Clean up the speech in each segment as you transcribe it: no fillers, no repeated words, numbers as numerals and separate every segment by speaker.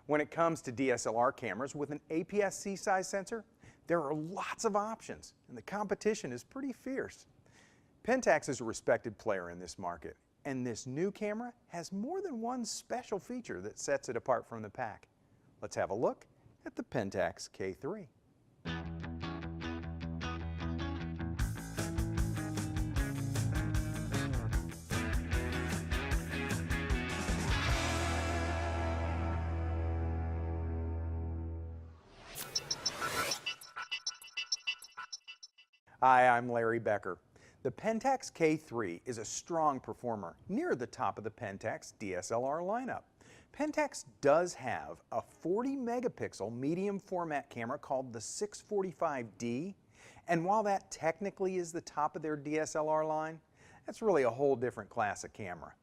Speaker 1: When it comes to DSLR cameras with an APS-C size sensor, there are lots of options, and the competition is pretty fierce. Pentax is a respected player in this market, and this new camera has more than one special feature that sets it apart from the pack. Let's have a look at the Pentax K-3. Hi, I'm Larry Becker. The Pentax K-3 is a strong performer near the top of the Pentax DSLR lineup. Pentax does have a 40 megapixel medium format camera called the 645D, and while that technically is the top of their DSLR line, that's really a whole different class of camera.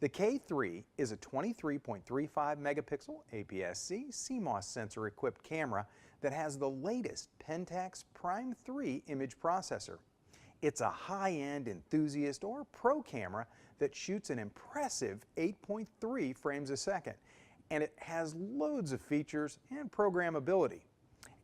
Speaker 1: The K-3 is a 23.35 megapixel APS-C CMOS sensor equipped camera that has the latest Pentax Prime 3 image processor. It's a high-end enthusiast or pro camera that shoots an impressive 8.3 frames a second, and it has loads of features and programmability.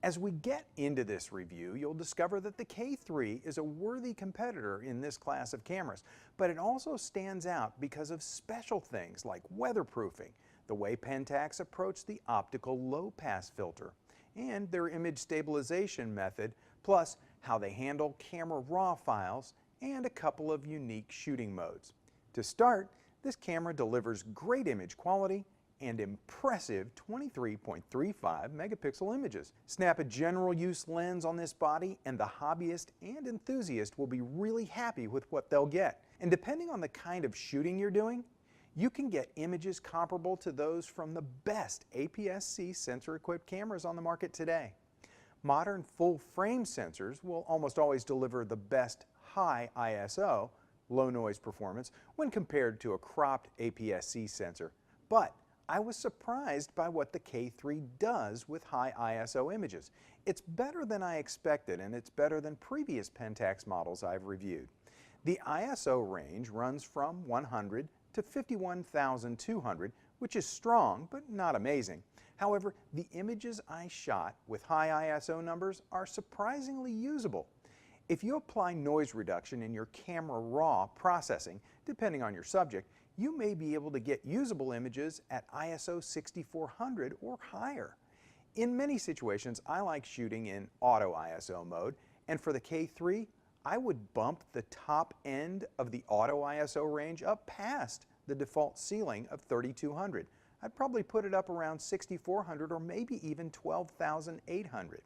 Speaker 1: As we get into this review, you'll discover that the K-3 is a worthy competitor in this class of cameras, but it also stands out because of special things like weatherproofing, the way Pentax approached the optical low-pass filter, and their image stabilization method, plus how they handle camera raw files and a couple of unique shooting modes. To start, this camera delivers great image quality and impressive 23.35 megapixel images. Snap a general use lens on this body and the hobbyist and enthusiast will be really happy with what they'll get. And depending on the kind of shooting you're doing, you can get images comparable to those from the best APS-C sensor-equipped cameras on the market today. Modern full-frame sensors will almost always deliver the best high ISO, low noise performance, when compared to a cropped APS-C sensor. But I was surprised by what the K-3 does with high ISO images. It's better than I expected, and it's better than previous Pentax models I've reviewed. The ISO range runs from 100 to 51,200, which is strong but not amazing. However, the images I shot with high ISO numbers are surprisingly usable. If you apply noise reduction in your camera raw processing, depending on your subject, you may be able to get usable images at ISO 6400 or higher. In many situations, I like shooting in auto ISO mode, and for the K-3, I would bump the top end of the auto ISO range up past the default ceiling of 3200. I'd probably put it up around 6400 or maybe even 12,800.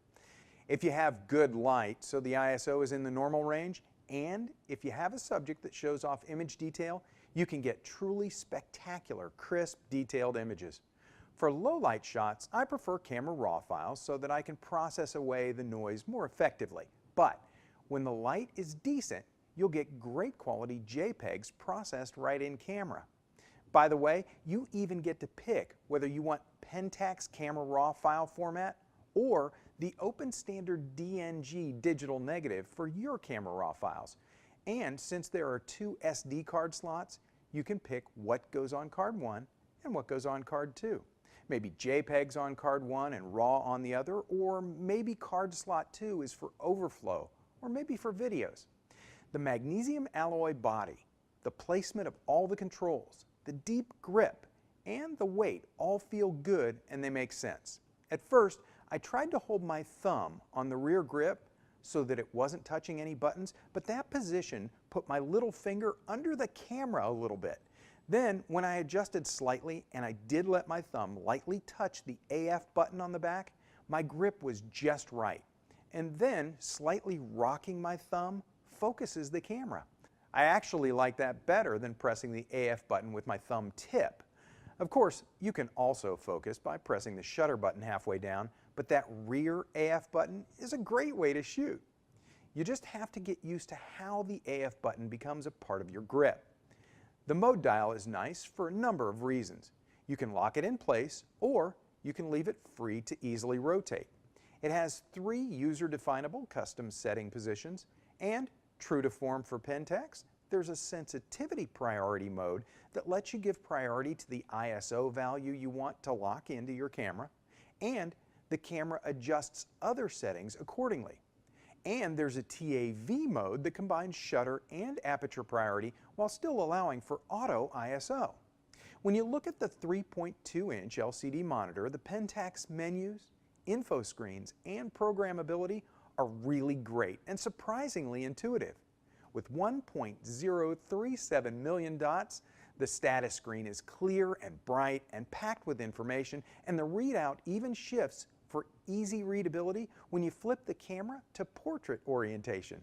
Speaker 1: If you have good light, so the ISO is in the normal range, and if you have a subject that shows off image detail, you can get truly spectacular, crisp, detailed images. For low light shots, I prefer camera raw files so that I can process away the noise more effectively. But when the light is decent, you'll get great quality JPEGs processed right in camera. By the way, you even get to pick whether you want Pentax camera raw file format or the open standard DNG digital negative for your camera raw files. And since there are two SD card slots, you can pick what goes on card 1 and what goes on card 2. Maybe JPEGs on card 1 and RAW on the other, or maybe card slot 2 is for overflow, or maybe for videos. The magnesium alloy body, the placement of all the controls, the deep grip, and the weight all feel good and they make sense. At first, I tried to hold my thumb on the rear grip so that it wasn't touching any buttons, but that position put my little finger under the camera a little bit. Then, when I adjusted slightly and I did let my thumb lightly touch the AF button on the back, my grip was just right. And then, slightly rocking my thumb focuses the camera. I actually like that better than pressing the AF button with my thumb tip. Of course, you can also focus by pressing the shutter button halfway down, but that rear AF button is a great way to shoot. You just have to get used to how the AF button becomes a part of your grip. The mode dial is nice for a number of reasons. You can lock it in place, or you can leave it free to easily rotate. It has 3 user-definable custom setting positions, and true to form for Pentax, there's a sensitivity priority mode that lets you give priority to the ISO value you want to lock into your camera, and the camera adjusts other settings accordingly. And there's a TAV mode that combines shutter and aperture priority while still allowing for auto ISO. When you look at the 3.2-inch LCD monitor, the Pentax menus, info screens, and programmability are really great and surprisingly intuitive. With 1.037 million dots, the status screen is clear and bright and packed with information, and the readout even shifts for easy readability when you flip the camera to portrait orientation.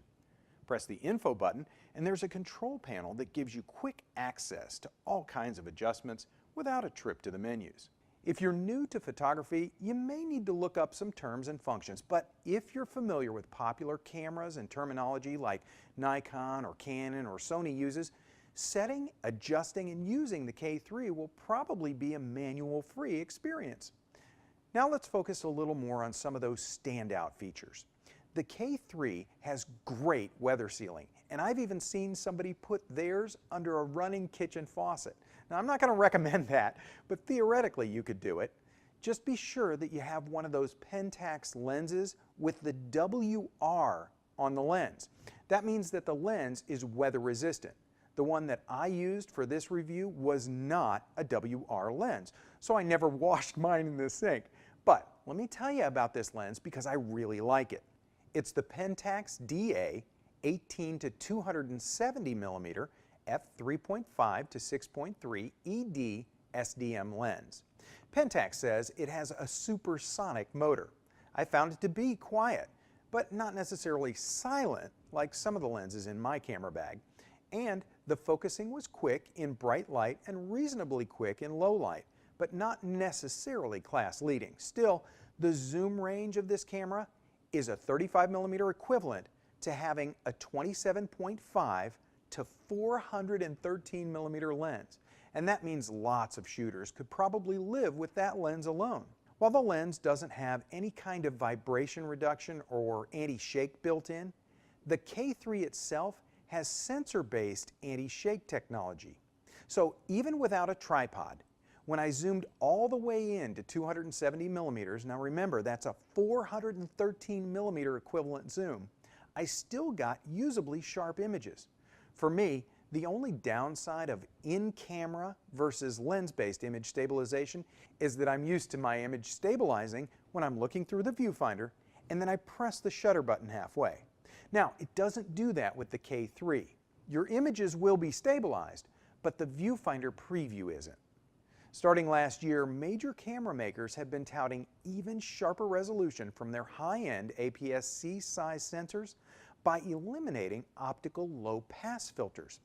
Speaker 1: Press the info button and there's a control panel that gives you quick access to all kinds of adjustments without a trip to the menus. If you're new to photography, you may need to look up some terms and functions, but if you're familiar with popular cameras and terminology like Nikon or Canon or Sony uses, setting, adjusting, and using the K3 will probably be a manual-free experience. Now let's focus a little more on some of those standout features. The K3 has great weather sealing, and I've even seen somebody put theirs under a running kitchen faucet. Now I'm not going to recommend that, but theoretically you could do it. Just be sure that you have one of those Pentax lenses with the WR on the lens. That means that the lens is weather resistant. The one that I used for this review was not a WR lens, so I never washed mine in the sink. But let me tell you about this lens because I really like it. It's the Pentax DA 18 to 270 mm f3.5 to 6.3 ED SDM lens. Pentax says it has a supersonic motor. I found it to be quiet, but not necessarily silent like some of the lenses in my camera bag. And the focusing was quick in bright light and reasonably quick in low light, but not necessarily class leading. Still, the zoom range of this camera is a 35 mm equivalent to having a 27.5 to 413 mm lens. And that means lots of shooters could probably live with that lens alone. While the lens doesn't have any kind of vibration reduction or anti-shake built in, the K3 itself has sensor-based anti-shake technology. So even without a tripod, when I zoomed all the way in to 270 mm, now remember that's a 413 mm equivalent zoom, I still got usably sharp images. For me, the only downside of in-camera versus lens-based image stabilization is that I'm used to my image stabilizing when I'm looking through the viewfinder and then I press the shutter button halfway. Now, it doesn't do that with the K3. Your images will be stabilized, but the viewfinder preview isn't. Starting last year, major camera makers have been touting even sharper resolution from their high-end APS-C size sensors by eliminating optical low-pass filters.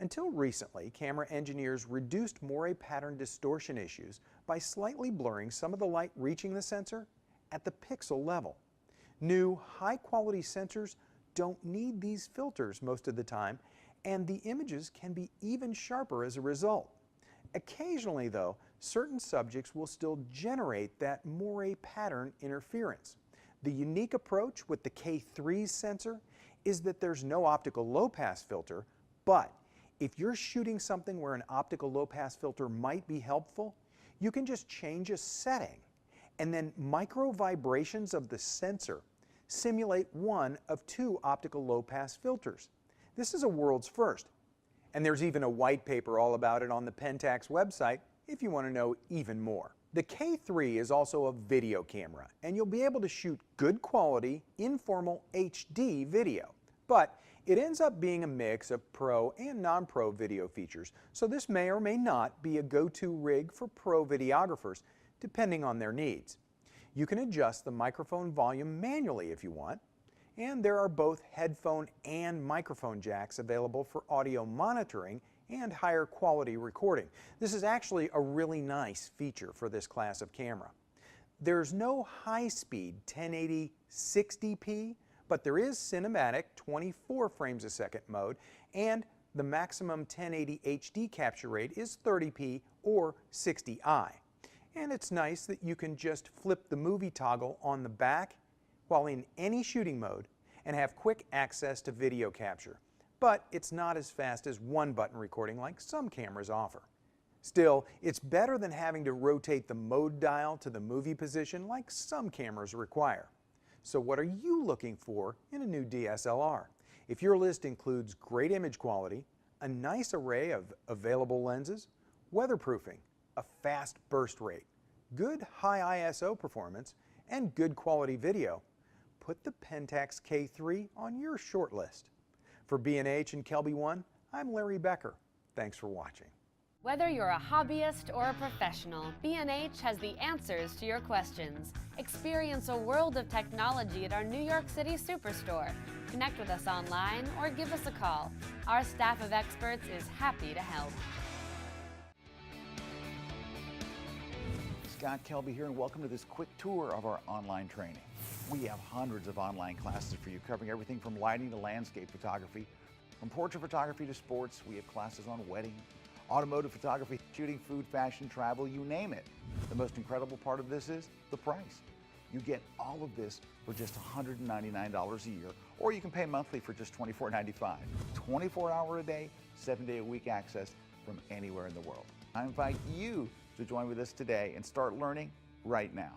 Speaker 1: Until recently, camera engineers reduced moire pattern distortion issues by slightly blurring some of the light reaching the sensor at the pixel level. New, high-quality sensors don't need these filters most of the time, and the images can be even sharper as a result. Occasionally, though, certain subjects will still generate that moire pattern interference. The unique approach with the K3's sensor is that there's no optical low-pass filter, but if you're shooting something where an optical low-pass filter might be helpful, you can just change a setting, and then micro vibrations of the sensor simulate one of two optical low-pass filters. This is a world's first, and there's even a white paper all about it on the Pentax website if you want to know even more. The K3 is also a video camera, and you'll be able to shoot good quality, informal HD video. But it ends up being a mix of pro and non-pro video features, so this may or may not be a go-to rig for pro videographers, depending on their needs. You can adjust the microphone volume manually if you want, and there are both headphone and microphone jacks available for audio monitoring and higher quality recording. This is actually a really nice feature for this class of camera. There's no high-speed 1080 60p, but there is cinematic 24 frames a second mode, and the maximum 1080 HD capture rate is 30p or 60i. And it's nice that you can just flip the movie toggle on the back while in any shooting mode and have quick access to video capture. but it's not as fast as one-button recording like some cameras offer. Still, it's better than having to rotate the mode dial to the movie position like some cameras require. So what are you looking for in a new DSLR? If your list includes great image quality, a nice array of available lenses, weatherproofing, a fast burst rate, good high ISO performance, and good quality video, put the Pentax K-3 on your short list. For B&H and Kelby One, I'm Larry Becker. Thanks for watching.
Speaker 2: Whether you're a hobbyist or a professional, B&H has the answers to your questions. Experience a world of technology at our New York City Superstore. Connect with us online or give us a call. Our staff of experts is happy to help.
Speaker 3: Scott Kelby here, and welcome to this quick tour of our online training. We have hundreds of online classes for you, covering everything from lighting to landscape photography, from portrait photography to sports. We have classes on wedding, automotive photography, shooting, food, fashion, travel, you name it. The most incredible part of this is the price. You get all of this for just $199 a year, or you can pay monthly for just $24.95. 24-hour-a-day, 7-day-a-week access from anywhere in the world. I invite you to join with us today and start learning right now.